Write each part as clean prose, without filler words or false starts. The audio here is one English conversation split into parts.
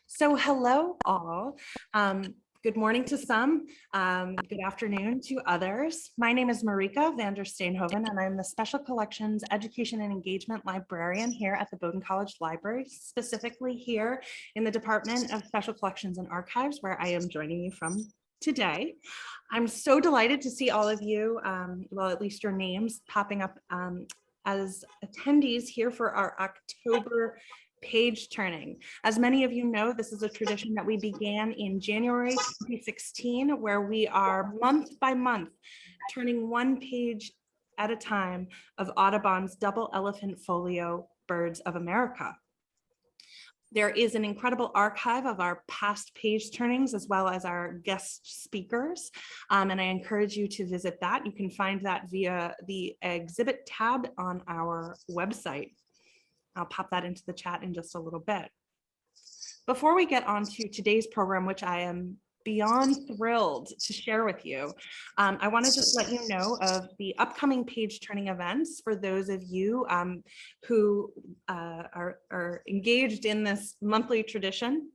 So hello all. Good morning to some, good afternoon to others. My name is Marika van der Steenhoven, and I'm the Special Collections Education and Engagement Librarian here at the Bowdoin College Library, specifically here in the Department of Special Collections and Archives, where I am joining you from today. I'm so delighted to see all of you, well, at least your names popping up as attendees here for our October page turning. As many of you know, this is a tradition that we began in January 2016, where we are month by month turning one page at a time of Audubon's double elephant folio, Birds of America. There is an incredible archive of our past page turnings as well as our guest speakers, and I encourage you to visit that. You can find that via the exhibit tab on our website. I'll pop that into the chat in just a little bit. Before we get on to today's program, which I am beyond thrilled to share with you, I want to just let you know of the upcoming page turning events for those of you who are engaged in this monthly tradition.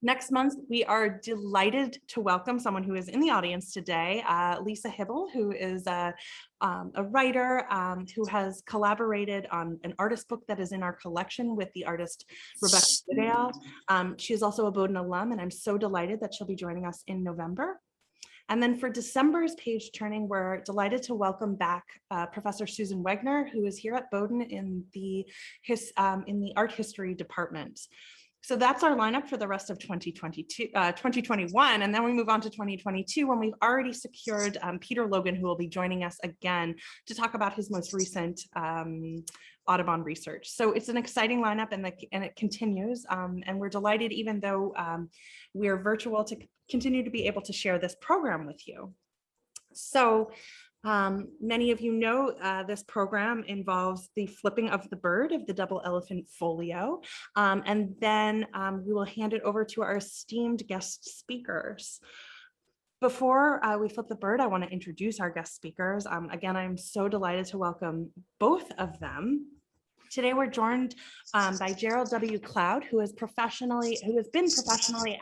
Next month, we are delighted to welcome someone who is in the audience today, Lisa Hibble, who is a writer who has collaborated on an artist book that is in our collection with the artist Rebecca Goodale. She is also a Bowdoin alum, and I'm so delighted that she'll be joining us in November. And then for December's page turning, we're delighted to welcome back Professor Susan Wegner, who is here at Bowdoin in the art history department. So that's our lineup for the rest of 2021. And then we move on to 2022 when we've already secured Peter Logan, who will be joining us again to talk about his most recent Audubon research. So it's an exciting lineup and it continues. And we're delighted, even though we're virtual, to continue to be able to share this program with you. So many of you know this program involves the flipping of the bird of the double elephant folio, and then we will hand it over to our esteemed guest speakers. Before we flip the bird, I want to introduce our guest speakers. Again, I'm so delighted to welcome both of them. Today, we're joined by Gerald W. Cloud, who has been professionally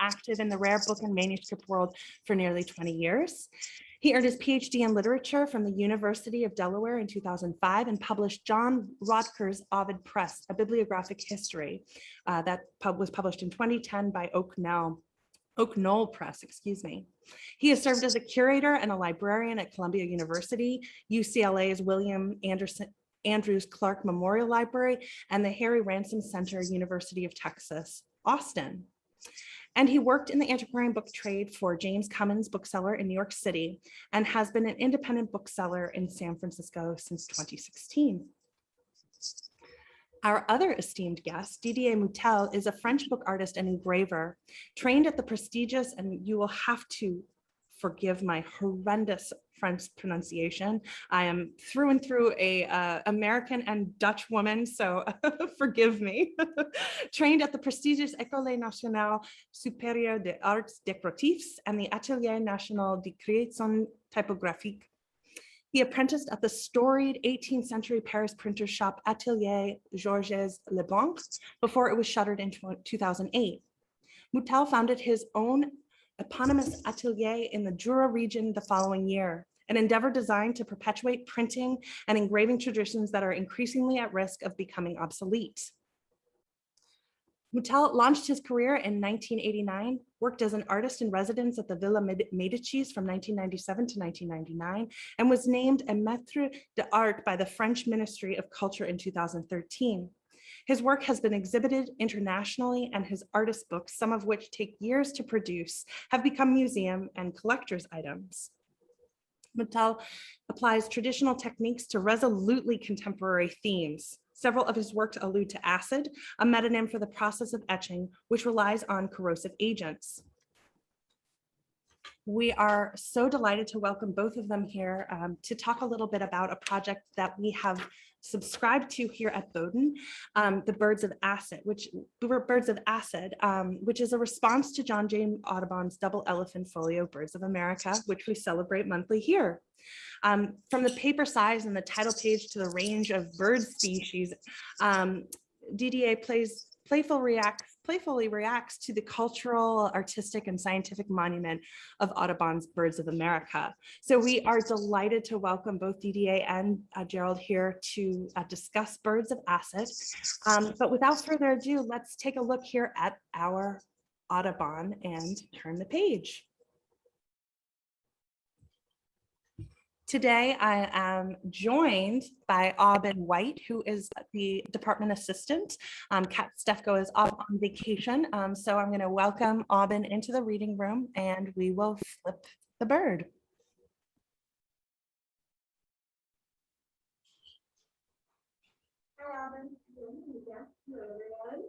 active in the rare book and manuscript world for nearly 20 years. He earned his PhD in literature from the University of Delaware in 2005 and published John Rodker's Ovid Press, a bibliographic history that was published in 2010 by Oak Knoll Press, excuse me. He has served as a curator and a librarian at Columbia University, UCLA's William Andrews Clark Memorial Library, and the Harry Ransom Center, University of Texas, Austin. And he worked in the antiquarian book trade for James Cummins Bookseller in New York City and has been an independent bookseller in San Francisco since 2016. Our other esteemed guest, Didier Mutel, is a French book artist and engraver, trained at the prestigious, and you will have to forgive my horrendous French pronunciation. I am through and through a American and Dutch woman, so forgive me. Trained at the prestigious École Nationale Supérieure des Arts Décoratifs and the Atelier National de Création Typographique. He apprenticed at the storied 18th century Paris printer shop Atelier Georges Leblanc before it was shuttered in 2008. Mutel founded his own eponymous atelier in the Jura region the following year, an endeavor designed to perpetuate printing and engraving traditions that are increasingly at risk of becoming obsolete. Mutel launched his career in 1989, worked as an artist in residence at the Villa Médicis from 1997 to 1999, and was named a Maître d'Art by the French Ministry of Culture in 2013. His work has been exhibited internationally, and his artist books, some of which take years to produce, have become museum and collector's items. Mutel applies traditional techniques to resolutely contemporary themes. Several of his works allude to acid, a metonym for the process of etching, which relies on corrosive agents. We are so delighted to welcome both of them here to talk a little bit about a project that we have subscribed to here at Bowdoin, the Birds of Acid, which is a response to John James Audubon's double elephant folio, Birds of America, which we celebrate monthly here. From the paper size and the title page to the range of bird species, Didier plays playful playfully reacts to the cultural, artistic, and scientific monument of Audubon's Birds of America. So we are delighted to welcome both Didier and Gerald here to discuss Birds of Acid. But without further ado, let's take a look here at our Audubon and turn the page. Today, I am joined by Aubin White, who is the department assistant. Kat Stefko is off on vacation, so I'm going to welcome Aubin into the reading room, and we will flip the bird. Hi, Aubin. Hello, everyone.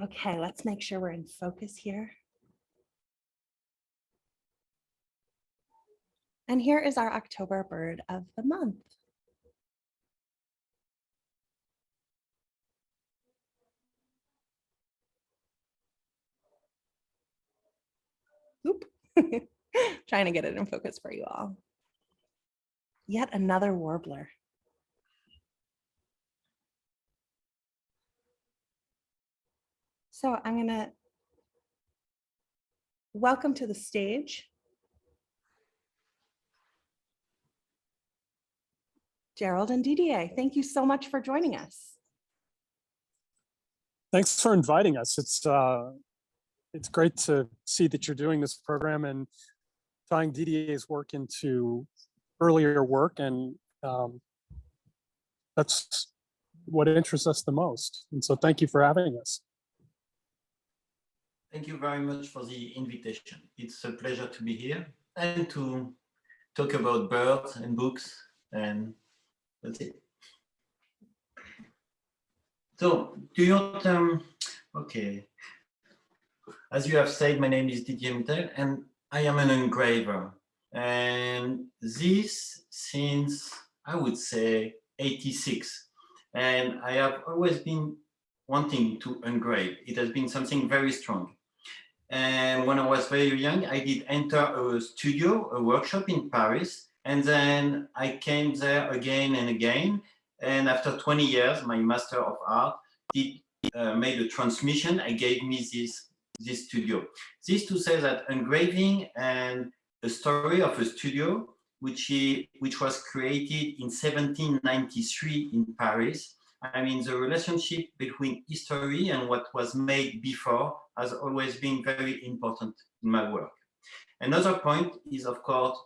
Okay, let's make sure we're in focus here. And here is our October bird of the month. Oop. Trying to get it in focus for you all. Yet another warbler. So I'm gonna welcome to the stage Gerald and Didier. Thank you so much for joining us. Thanks for inviting us. It's great to see that you're doing this program and tying Didier's work into earlier work, and that's what interests us the most. And so thank you for having us. Thank you very much for the invitation. It's a pleasure to be here and to talk about birds and books, and that's it. So, do you want, okay. As you have said, my name is Didier Mutel, and I am an engraver. And this since, I would say, 86. And I have always been wanting to engrave. It has been something very strong. And when I was very young, I did enter a studio, a workshop in Paris. And then I came there again and again. And after 20 years, my Master of Art made a transmission. I gave me this studio. This to say that engraving and the story of a studio, which was created in 1793 in Paris. I mean, the relationship between history and what was made before has always been very important in my work. Another point is, of course,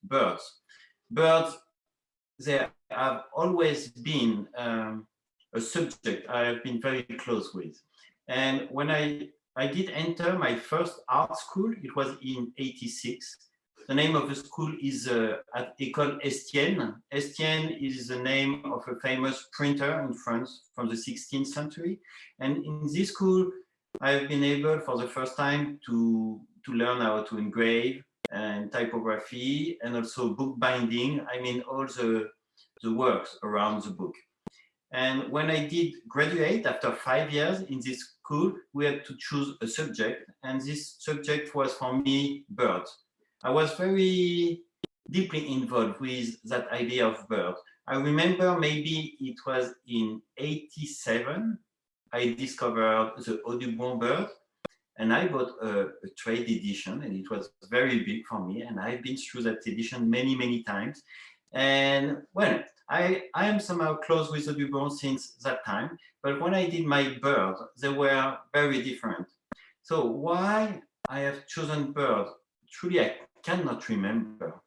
birds. Birds, they have always been a subject I have been very close with. And when I did enter my first art school, it was in 86. The name of the school is at École Estienne. Estienne is the name of a famous printer in France from the 16th century. And in this school, I've been able for the first time to learn how to engrave and typography and also bookbinding. I mean, all the works around the book. And when I did graduate after 5 years in this school, we had to choose a subject. And this subject was for me, birds. I was very deeply involved with that idea of birds. I remember maybe it was in 87, I discovered the Audubon bird, and I bought a trade edition, and it was very big for me. And I've been through that edition many, many times. And well, I am somehow close with Audubon since that time. But when I did my bird, they were very different. So why I have chosen bird? Truly, I cannot remember.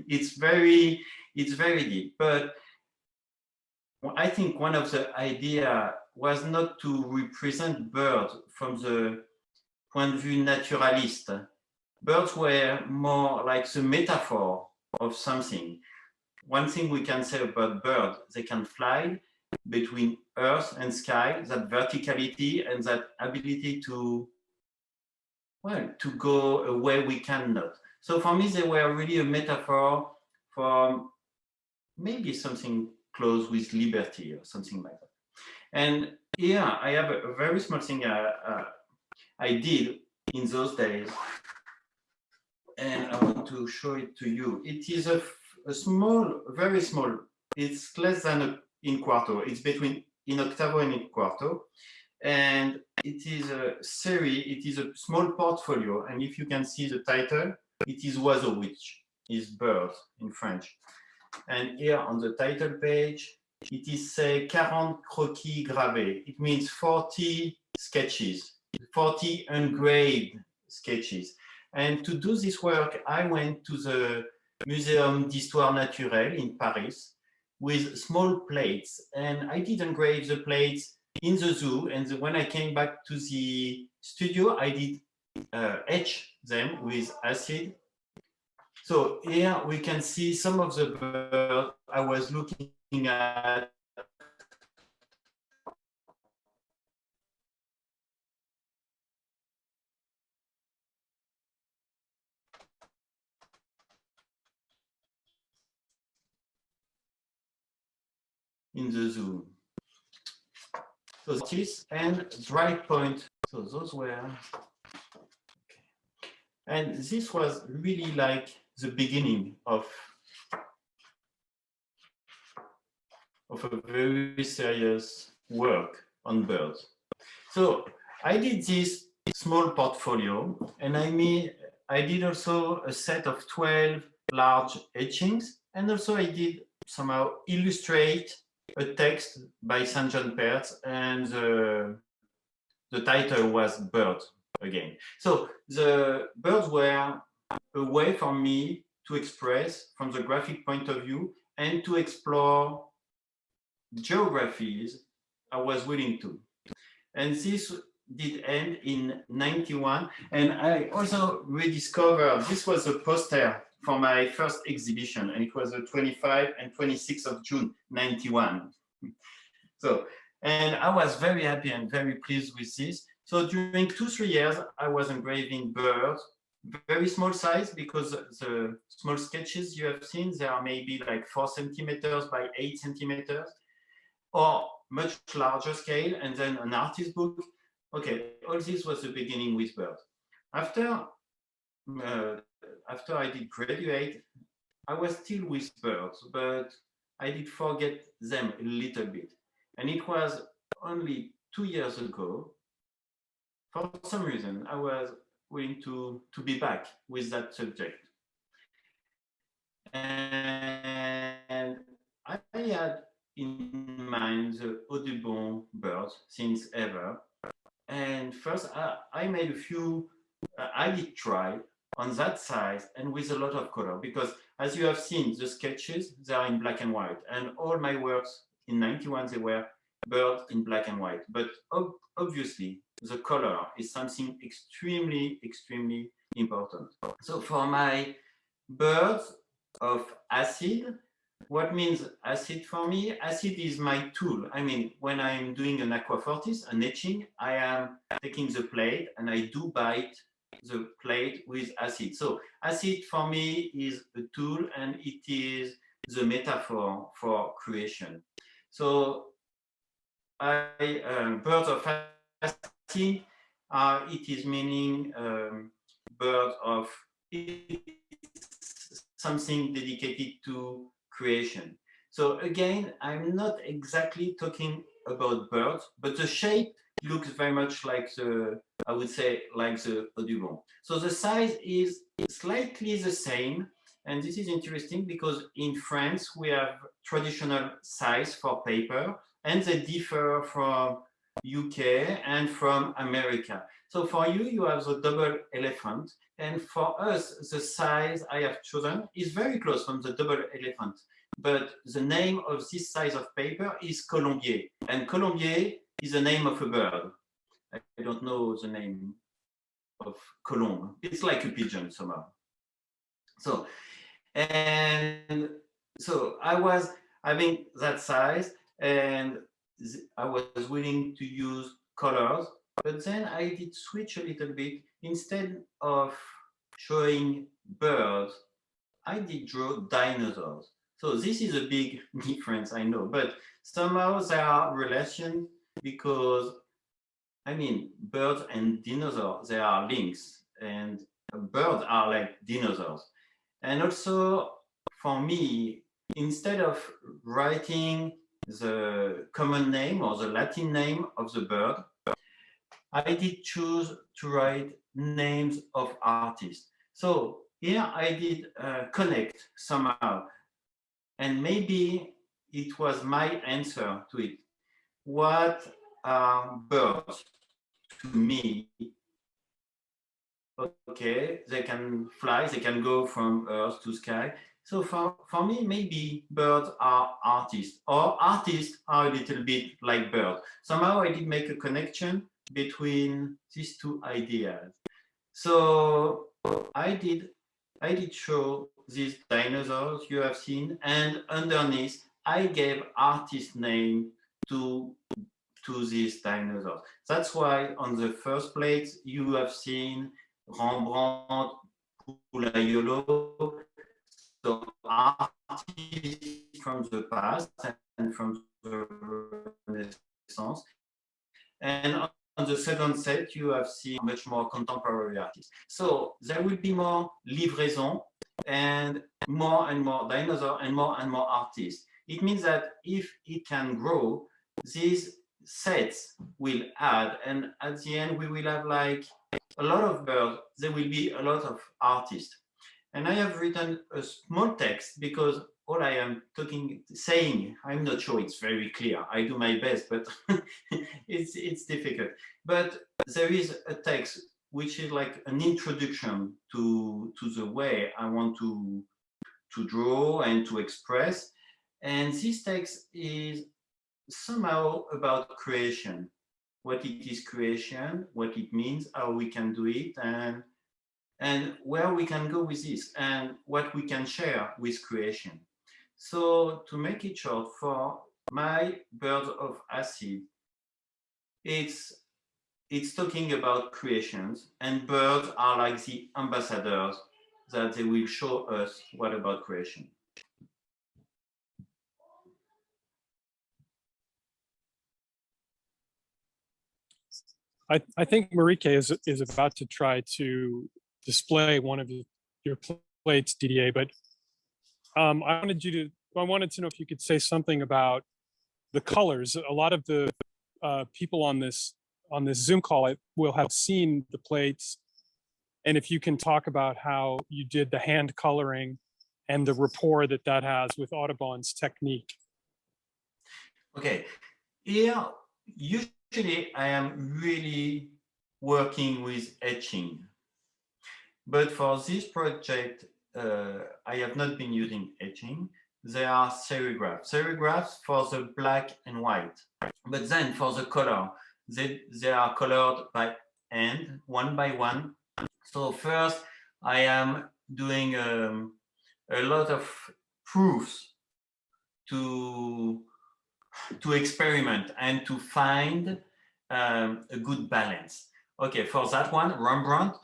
It's very deep. But I think one of the idea was not to represent birds from the point of view naturalist. Birds were more like the metaphor of something. One thing we can say about birds, they can fly between earth and sky, that verticality and that ability to, well, to go a way we cannot. So for me, they were really a metaphor for maybe something close with liberty or something like that. And here I have a very small thing I did in those days, and I want to show it to you. It is a small, very small. It's less than in quarto. It's between in octavo and in quarto, and it is a series. It is a small portfolio, and if you can see the title, it is oiseau, which is bird in French. And here on the title page, it is say 40 croquis gravés. It means 40 sketches, 40 engraved sketches. And to do this work, I went to the Muséum d'Histoire Naturelle in Paris with small plates. And I did engrave the plates in the zoo. And when I came back to the studio, I did etch them with acid. So here we can see some of the birds I was looking at. In the zoo. So this and dry point. So those were, and this was really like the beginning of a very serious work on birds. So I did this small portfolio, and I did also a set of 12 large etchings, and also I did somehow illustrate a text by St. John Pertz, and the title was Bird again. So the birds were a way for me to express from the graphic point of view and to explore geographies I was willing to. And this did end in 91. And I also rediscovered, this was a poster for my first exhibition, and it was the 25 and 26 of June, 91. So, and I was very happy and very pleased with this. So during 2-3 years, I was engraving birds, very small size, because the small sketches you have seen, they are maybe like 4 centimeters by 8 centimeters, or much larger scale, and then an artist book. Okay, all this was the beginning with birds. After I did graduate, I was still with birds, but I did forget them a little bit. And it was only 2 years ago, for some reason, I was willing to be back with that subject. And I had in mind the Audubon birds since ever. And first, I made a few, I did try on that size and with a lot of color, because as you have seen, the sketches, they are in black and white. And all my works in 91, they were birds in black and white. But obviously, the color is something extremely, extremely important. So for my birds of acid, what means acid for me? Acid is my tool. I mean, when I'm doing an aquafortis, an etching, I am taking the plate and I do bite the plate with acid. So acid for me is a tool, and it is the metaphor for creation. So birds of acid, it is meaning bird of, something dedicated to creation. So again, I'm not exactly talking about birds, but the shape looks very much like the, I would say, like the Audubon. So the size is slightly the same. And this is interesting because in France, we have traditional size for paper, and they differ from UK and from America. So for you, you have the double elephant. And for us, the size I have chosen is very close from the double elephant. But the name of this size of paper is colombier. And colombier is the name of a bird. I don't know the name of colomb. It's like a pigeon somehow. So, and so I was having that size, and I was willing to use colors, but then I did switch a little bit. Instead of showing birds, I did draw dinosaurs. So this is a big difference, I know, but somehow there are relations because, I mean, birds and dinosaurs, they are links, and birds are like dinosaurs. And also, for me, instead of writing the common name or the Latin name of the bird, I did choose to write names of artists. So here I did connect somehow, and maybe it was my answer to it. What are birds to me? Okay, they can fly, they can go from earth to sky. So for me, maybe birds are artists, or artists are a little bit like birds. Somehow I did make a connection between these two ideas. So I did show these dinosaurs you have seen, and underneath I gave artist name to these dinosaurs. That's why on the first plate you have seen Rembrandt, Poulayolo, so artists from the past and from the Renaissance. And on the second set, you have seen much more contemporary artists. So there will be more livraison and more dinosaurs and more artists. It means that if it can grow, these sets will add, and at the end we will have like a lot of birds, there will be a lot of artists. And I have written a small text because all I am saying, I'm not sure it's very clear. I do my best, but it's difficult. But there is a text which is like an introduction to the way I want to draw and to express. And this text is somehow about creation, what it is creation, what it means, how we can do it, and where we can go with this, and what we can share with creation. So to make it short, for my Birds of Acid, it's talking about creations, and birds are like the ambassadors that they will show us what about creation. I think Marieke is about to try to display one of your plates, Didier, but I wanted to know if you could say something about the colors. A lot of the people on this Zoom call will have seen the plates, and if you can talk about how you did the hand coloring and the rapport that has with Audubon's technique. Okay, here usually I am really working with etching, but for this project I have not been using etching. There are serigraphs for the black and white, but then for the color they are colored by hand, one by one. So first I am doing a lot of proofs to experiment and to find a good balance. Okay, for that one, Rembrandt,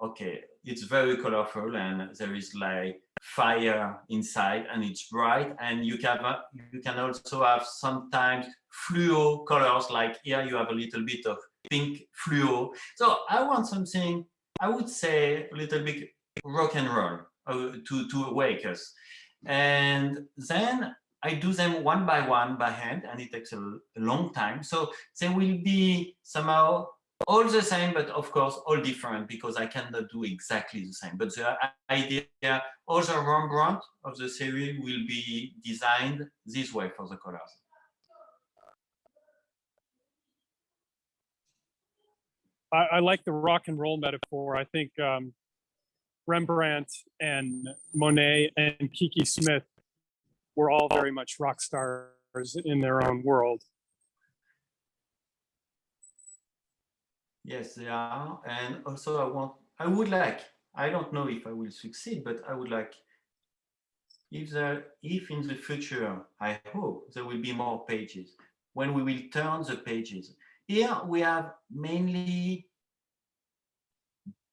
okay, it's very colorful and there is like fire inside and it's bright, and you can also have sometimes fluo colors, like here you have a little bit of pink fluo. So I want something, I would say, a little bit rock and roll to awake us. And then I do them one by one by hand, and it takes a long time. So they will be somehow all the same, but of course all different, because I cannot do exactly the same. But the idea, all the Rembrandt of the series will be designed this way for the colors. I like the rock and roll metaphor. I think Rembrandt and Monet and Kiki Smith were all very much rock stars in their own world. Yes, they are. And also I would like, I don't know if I will succeed, but I would like, if in the future, I hope there will be more pages, when we will turn the pages. Here we have mainly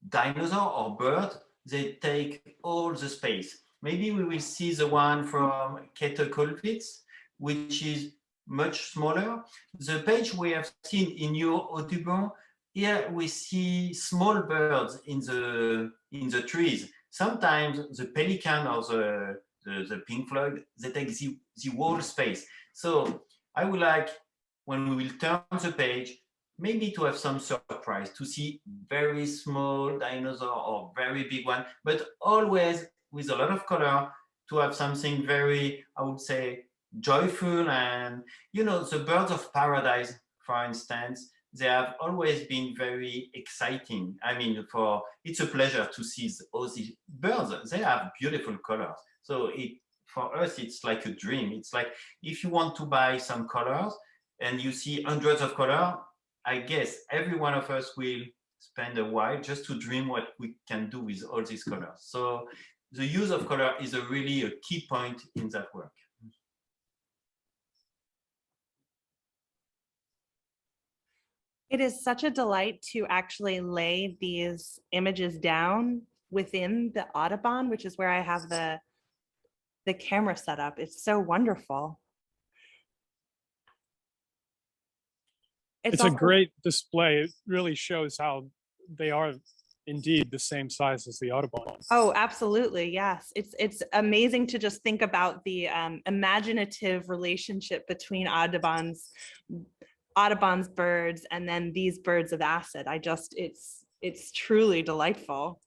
dinosaur or bird. They take all the space. Maybe we will see the one from Kete Kolwitz, which is much smaller. The page we have seen in your Audubon, here we see small birds in the trees. Sometimes the pelican or the pink floyd, they take the whole space. So I would like, when we will turn the page, maybe to have some surprise, to see very small dinosaur or very big one, but always with a lot of color, to have something very, I would say, joyful. And the birds of paradise, for instance, they have always been very exciting. I mean, it's a pleasure to see all these birds. They have beautiful colors. So for us, it's like a dream. It's like if you want to buy some colors and you see hundreds of colors, I guess every one of us will spend a while just to dream what we can do with all these colors. So the use of color is really a key point in that work. It is such a delight to actually lay these images down within the Audubon, which is where I have the camera set up. It's so wonderful. It's a great display. It really shows how they are indeed the same size as the Audubon. Oh, absolutely. Yes. It's amazing to just think about the imaginative relationship between Audubon's birds and then these birds of acid. It's truly delightful.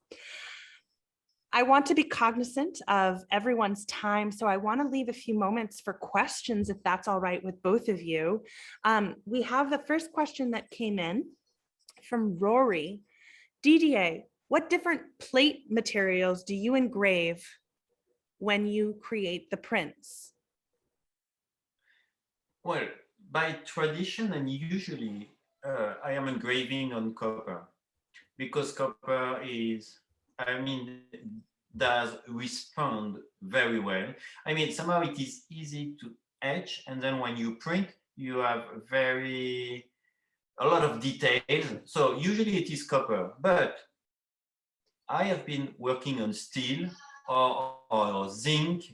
I want to be cognizant of everyone's time, so I want to leave a few moments for questions, if that's all right with both of you. We have the first question that came in from Rory. Didier, what different plate materials do you engrave when you create the prints? Well, by tradition and usually I am engraving on copper, because copper does respond very well. I mean, somehow it is easy to etch, and then when you print, you have a lot of details. So usually it is copper, but I have been working on steel or zinc.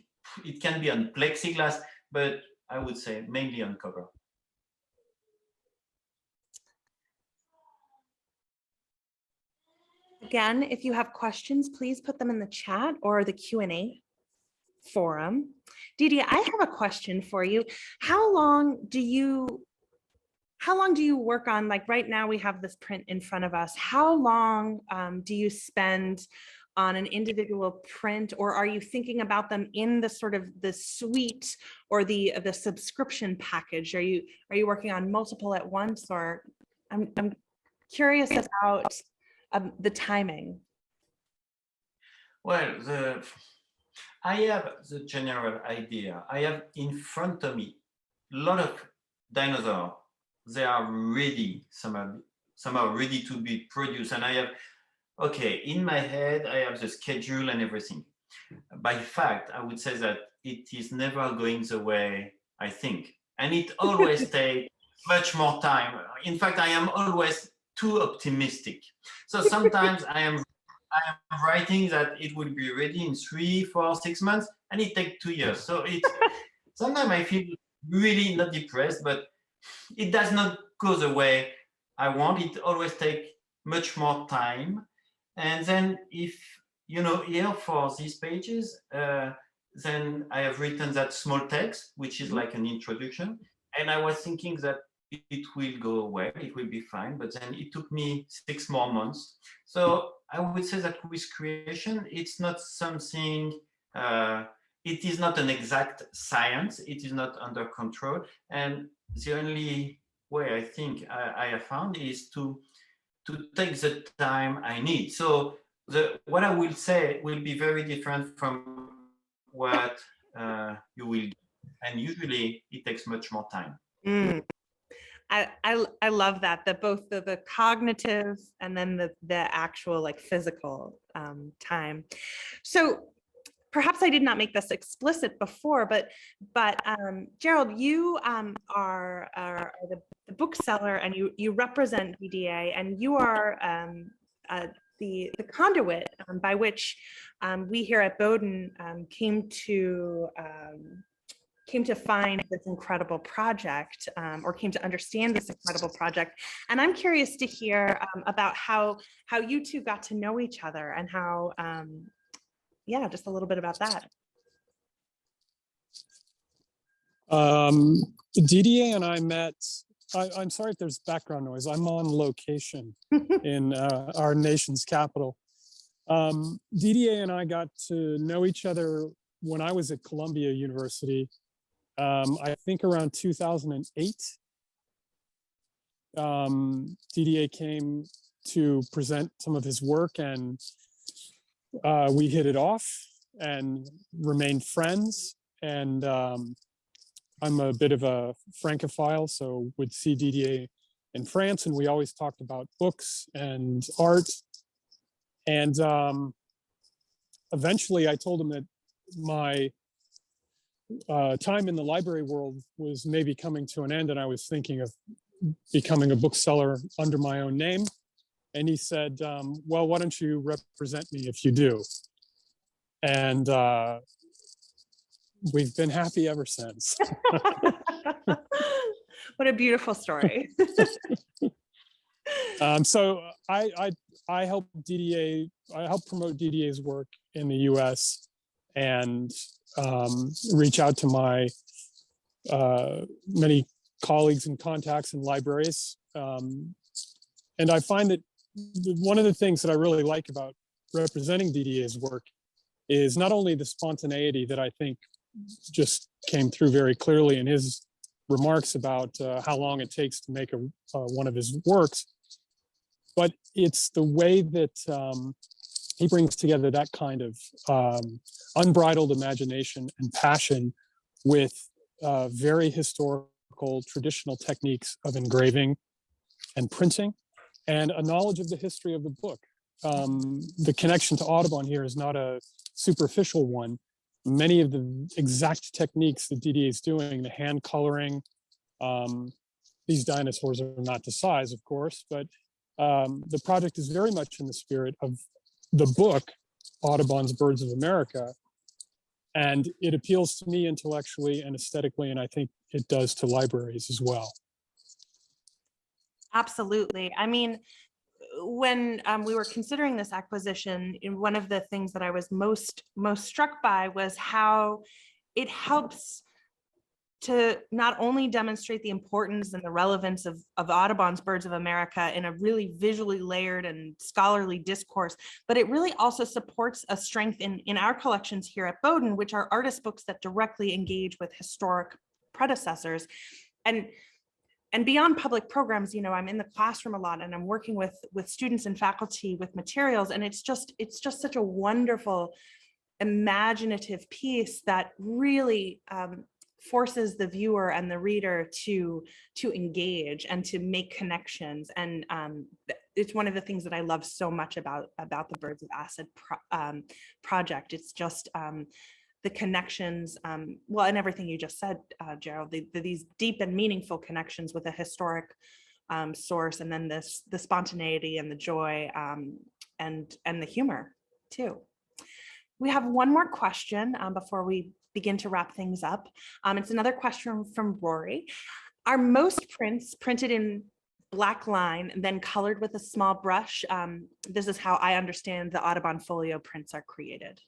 It can be on plexiglass, but I would say mainly on copper. Again, if you have questions, please put them in the chat or the Q&A forum. Didier, I have a question for you. How long do you work on, like right now we have this print in front of us. How long do you spend on an individual print, or are you thinking about them in the sort of the suite or the subscription package? Are you working on multiple at once, or I'm curious about the timing? Well, I have the general idea. I have in front of me a lot of dinosaurs. They are ready, some are ready to be produced. And I have, okay, in my head, I have the schedule and everything. By fact, I would say that it is never going the way I think. And it always takes much more time. In fact, I am always too optimistic. So sometimes I am writing that it will be ready in 3, 4, 6 months, and it takes 2 years. So sometimes I feel really not depressed, but it does not go the way I want. It always takes much more time. And then if, here for these pages, then I have written that small text, which is like an introduction. And I was thinking that it will go well, it will be fine, but then it took me 6 more months. So I would say that with creation, it's not something, it is not an exact science, it is not under control. And the only way I think I have found is to take the time I need. So what I will say will be very different from what you will do. And usually it takes much more time. Mm. I love that both the cognitive and then the actual like physical time. So perhaps I did not make this explicit before, but Gerald, you are the bookseller, and you represent BDA, and you are the conduit by which we here at Bowdoin came came to find this incredible project, or came to understand this incredible project. And I'm curious to hear about how you two got to know each other and how, yeah, just a little bit about that. Didier and I met, I'm sorry if there's background noise. I'm on location in our nation's capital. Didier and I got to know each other when I was at Columbia University, I think around 2008. Didier came to present some of his work, and we hit it off and remained friends. And I'm a bit of a Francophile, so would see Didier in France, and we always talked about books and art. And eventually I told him that my time in the library world was maybe coming to an end, and I was thinking of becoming a bookseller under my own name. And he said, well, why don't you represent me if you do? And we've been happy ever since. What a beautiful story. So I help Didier, I help promote Didier's work in the US and reach out to my many colleagues and contacts in libraries. And I find that one of the things that I really like about representing Didier's work is not only the spontaneity that I think just came through very clearly in his remarks about how long it takes to make one of his works, but it's the way that he brings together that kind of unbridled imagination and passion with very historical traditional techniques of engraving and printing, and a knowledge of the history of the book. The connection to Audubon here is not a superficial one. Many of the exact techniques that Didier is doing, the hand coloring, these dinosaurs are not the size, of course, but the project is very much in the spirit of the book, Audubon's Birds of America. And it appeals to me intellectually and aesthetically, and I think it does to libraries as well. Absolutely. I mean, when we were considering this acquisition, one of the things that I was most struck by was how it helps to not only demonstrate the importance and the relevance of Audubon's Birds of America in a really visually layered and scholarly discourse, but it really also supports a strength in our collections here at Bowdoin, which are artist books that directly engage with historic predecessors. And beyond public programs, you know, I'm in the classroom a lot, and I'm working with students and faculty with materials, and it's just such a wonderful, imaginative piece that really forces the viewer and the reader to engage and to make connections. And it's one of the things that I love so much about the Birds of Acid project. It's just the connections, well, and everything you just said, Gerald, these deep and meaningful connections with a historic source, and then the spontaneity and the joy and the humor too. We have one more question before we begin to wrap things up. It's another question from Rory. Are most prints printed in black line and then colored with a small brush? This is how I understand the Audubon folio prints are created.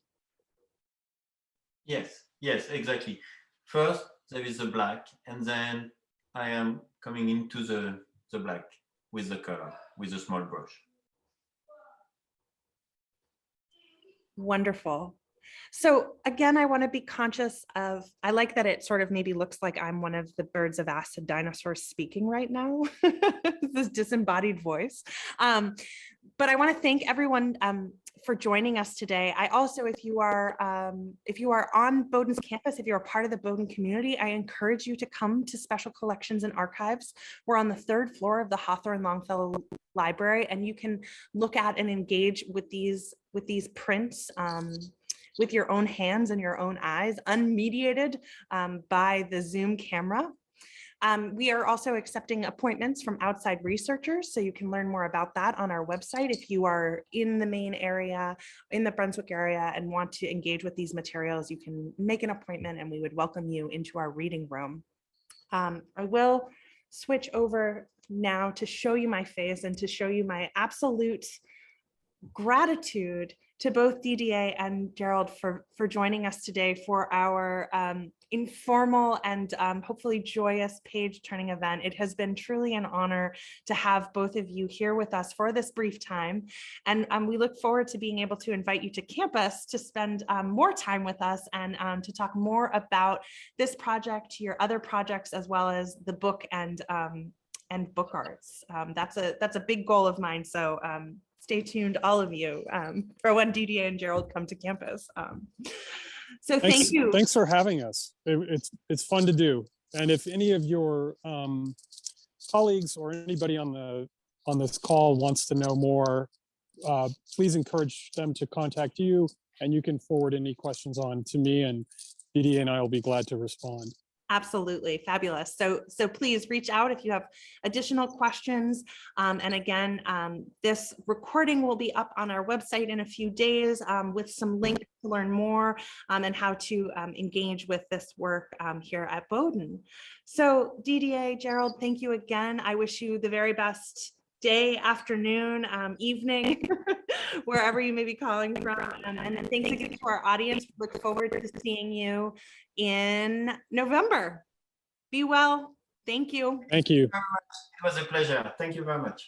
Yes, exactly. First, there is the black, and then I am coming into the black with the color, with a small brush. Wonderful. So again, I want to be conscious of, I like that it sort of maybe looks like I'm one of the Birds of Acid dinosaurs speaking right now, this disembodied voice. But I want to thank everyone for joining us today. I also, if you are on Bowdoin's campus, if you're a part of the Bowdoin community, I encourage you to come to Special Collections and Archives. We're on the 3rd floor of the Hawthorne Longfellow Library, and you can look at and engage with these prints with your own hands and your own eyes, unmediated by the Zoom camera. We are also accepting appointments from outside researchers, so you can learn more about that on our website if you are in the Maine area, in the Brunswick area, and want to engage with these materials. You can make an appointment and we would welcome you into our reading room. I will switch over now to show you my face and to show you my absolute gratitude to both Didier and Gerald for joining us today for our informal and hopefully joyous page turning event. It has been truly an honor to have both of you here with us for this brief time. And we look forward to being able to invite you to campus to spend more time with us and to talk more about this project, your other projects, as well as the book and book arts. That's a big goal of mine. So stay tuned, all of you, for when Didier and Gerald come to campus. So thank you. Thanks for having us. It's fun to do. And if any of your colleagues or anybody on this call wants to know more, please encourage them to contact you, and you can forward any questions on to me, and Didier and I will be glad to respond. Absolutely. Fabulous. So please reach out if you have additional questions. And again, this recording will be up on our website in a few days with some links to learn more and how to engage with this work here at Bowdoin. So Didier, Gerald, thank you again. I wish you the very best day, afternoon, evening, wherever you may be calling from. And thanks again to our audience. Look forward to seeing you in November. Be well. Thank you. Thank you. It was a pleasure. Thank you very much.